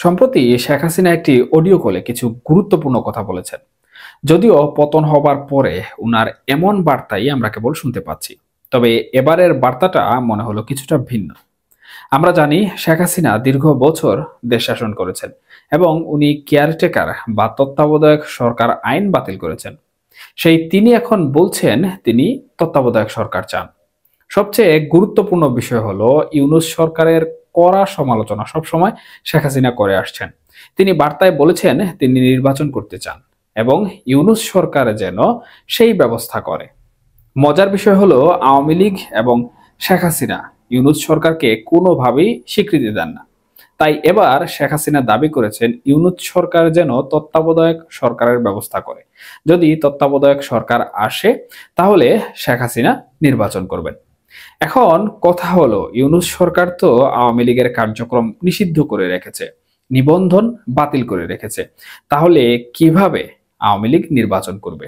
সম্প্রতি শেখ হাসিনা একটি অডিও কলে কিছু গুরুত্বপূর্ণ কথা বলেছেন। যদিও পতন হবার পরে উনার এমন বার্তাই আমরা কেবল শুনতে পাচ্ছি। তবে এবারের বার্তাটা মনে হলো কিছুটা ভিন্ন। আমরা জানি শেখ হাসিনা দীর্ঘ বছর দেশ শাসন করেছেন এবং উনি কেয়ারটেকার বা তত্ত্বাবধায়ক সরকার আইন বাতিল করেছেন। সেই তিনি এখন বলছেন তিনি তত্ত্বাবধায়ক সরকার চান। সবচেয়ে গুরুত্বপূর্ণ বিষয় হলো ইউনূস সরকারের কড়া সমালোচনা সবসময় শেখ হাসিনা করে আসছেন। তিনি বার্তায় বলেছেন তিনি নির্বাচন করতে চান এবং ইউনূস সরকার যেন সেই ব্যবস্থা করে। মজার বিষয় হলো আওয়ামী লীগ এবং শেখ হাসিনা ইউনূস সরকারকে কোনোভাবেই স্বীকৃতি দেন না। তাই এবার শেখ হাসিনা দাবি করেছেন ইউনূস সরকার যেন তত্ত্বাবধায়ক সরকারের ব্যবস্থা করে। যদি তত্ত্বাবধায়ক সরকার আসে তাহলে শেখ হাসিনা নির্বাচন করবেন। এখন কথা হলো ইউনূস সরকার তো আওয়ামী লীগের কার্যক্রম নিষিদ্ধ করে রেখেছে, নিবন্ধন বাতিল করে রেখেছে। তাহলে কিভাবে আওয়ামী লীগ নির্বাচন করবে?